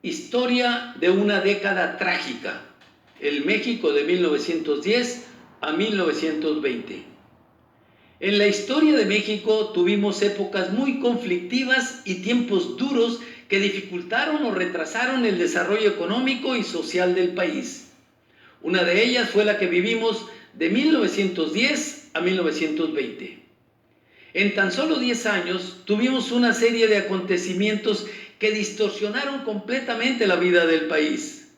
Historia de una década trágica, el México de 1910 a 1920. En la historia de México tuvimos épocas muy conflictivas y tiempos duros que dificultaron o retrasaron el desarrollo económico y social del país. Una de ellas fue la que vivimos de 1910 a 1920. En tan solo 10 años tuvimos una serie de acontecimientos que distorsionaron completamente la vida del país.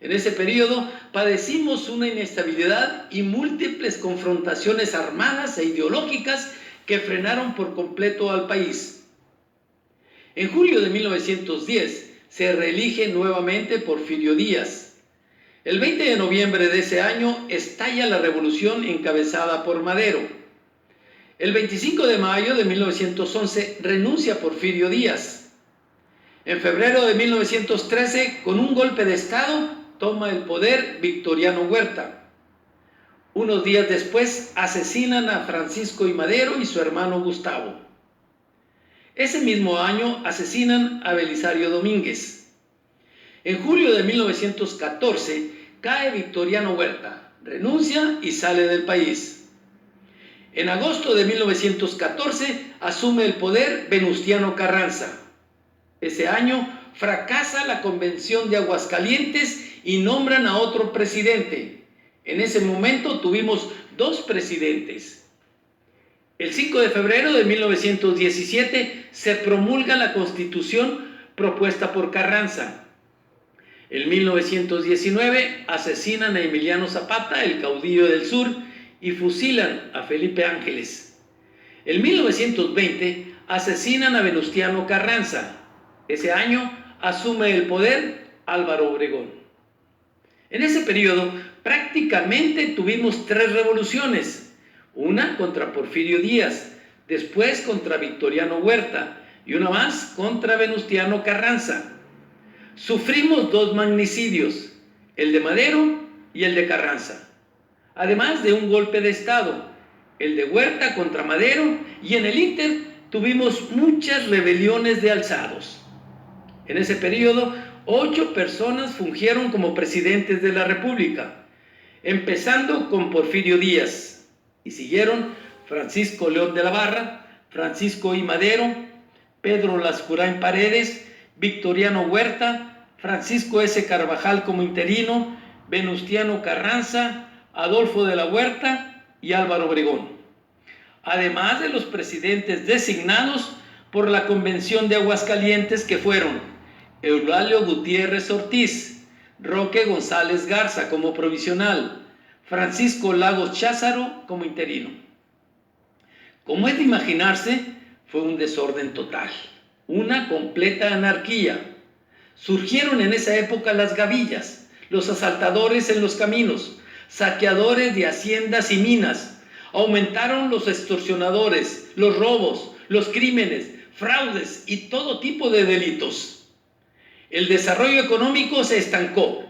En ese periodo padecimos una inestabilidad y múltiples confrontaciones armadas e ideológicas que frenaron por completo al país. En julio de 1910 se reelige nuevamente Porfirio Díaz. El 20 de noviembre de ese año estalla la revolución encabezada por Madero. El 25 de mayo de 1911 renuncia Porfirio Díaz. En febrero de 1913, con un golpe de Estado, toma el poder Victoriano Huerta. Unos días después asesinan a Francisco I. Madero y su hermano Gustavo. Ese mismo año asesinan a Belisario Domínguez. En julio de 1914 cae Victoriano Huerta, renuncia y sale del país. En agosto de 1914 asume el poder Venustiano Carranza. Ese año fracasa la Convención de Aguascalientes y nombran a otro presidente. En ese momento tuvimos dos presidentes. El 5 de febrero de 1917 se promulga la Constitución propuesta por Carranza. En 1919 asesinan a Emiliano Zapata, el caudillo del sur, y fusilan a Felipe Ángeles. En 1920 asesinan a Venustiano Carranza. Ese año asume el poder Álvaro Obregón. En ese periodo prácticamente tuvimos tres revoluciones, una contra Porfirio Díaz, después contra Victoriano Huerta y una más contra Venustiano Carranza. Sufrimos dos magnicidios, el de Madero y el de Carranza, además de un golpe de Estado, el de Huerta contra Madero, y en el ínter tuvimos muchas rebeliones de alzados. En ese periodo, 8 personas fungieron como presidentes de la República, empezando con Porfirio Díaz, y siguieron Francisco León de la Barra, Francisco I. Madero, Pedro Lascurain Paredes, Victoriano Huerta, Francisco S. Carvajal como interino, Venustiano Carranza, Adolfo de la Huerta y Álvaro Obregón, además de los presidentes designados por la Convención de Aguascalientes, que fueron Eulalio Gutiérrez Ortiz, Roque González Garza como provisional, Francisco Lagos Cházaro como interino. Como es de imaginarse, fue un desorden total, una completa anarquía. Surgieron en esa época las gavillas, los asaltadores en los caminos, saqueadores de haciendas y minas. Aumentaron los extorsionadores, los robos, los crímenes, fraudes y todo tipo de delitos. El desarrollo económico se estancó,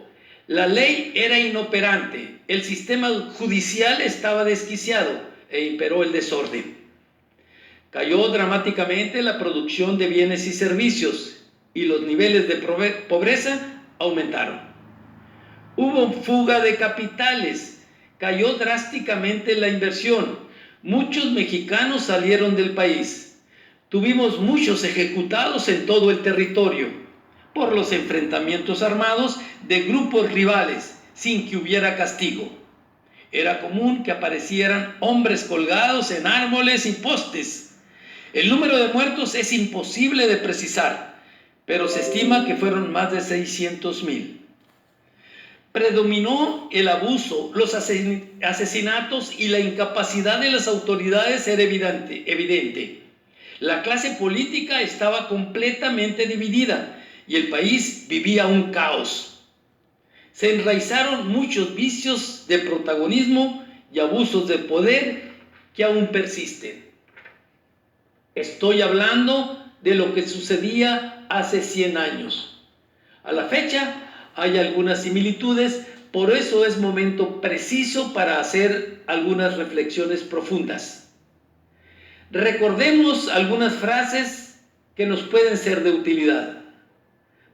la ley era inoperante, el sistema judicial estaba desquiciado e imperó el desorden. Cayó dramáticamente la producción de bienes y servicios y los niveles de pobreza aumentaron. Hubo fuga de capitales, cayó drásticamente la inversión, muchos mexicanos salieron del país. Tuvimos muchos ejecutados en todo el territorio por los enfrentamientos armados de grupos rivales sin que hubiera castigo. Era común que aparecieran hombres colgados en árboles y postes. El número de muertos es imposible de precisar, pero se estima que fueron más de 600,000. Predominó el abuso, los asesinatos y la incapacidad de las autoridades era evidente. La clase política estaba completamente dividida y el país vivía un caos. Se enraizaron muchos vicios de protagonismo y abusos de poder que aún persisten. Estoy hablando de lo que sucedía hace 100 años. A la fecha hay algunas similitudes, por eso es momento preciso para hacer algunas reflexiones profundas. Recordemos algunas frases que nos pueden ser de utilidad.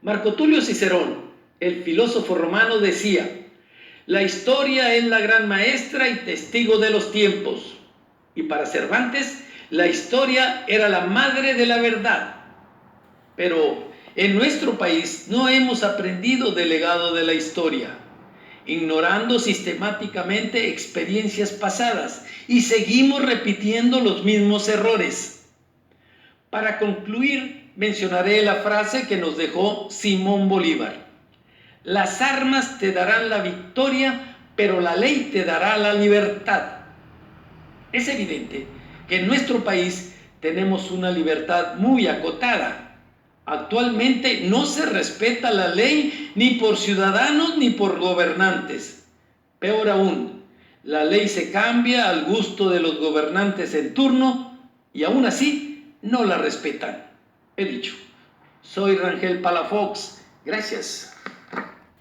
Marco Tulio Cicerón, el filósofo romano, decía: la historia es la gran maestra y testigo de los tiempos. Y para Cervantes, la historia era la madre de la verdad. Pero en nuestro país no hemos aprendido del legado de la historia, ignorando sistemáticamente experiencias pasadas y seguimos repitiendo los mismos errores. Para concluir, mencionaré la frase que nos dejó Simón Bolívar: las armas te darán la victoria, pero la ley te dará la libertad. Es evidente que en nuestro país tenemos una libertad muy acotada. Actualmente no se respeta la ley ni por ciudadanos ni por gobernantes. Peor aún, la ley se cambia al gusto de los gobernantes en turno y aún así no la respetan. He dicho. Soy Rangel Palafox. Gracias.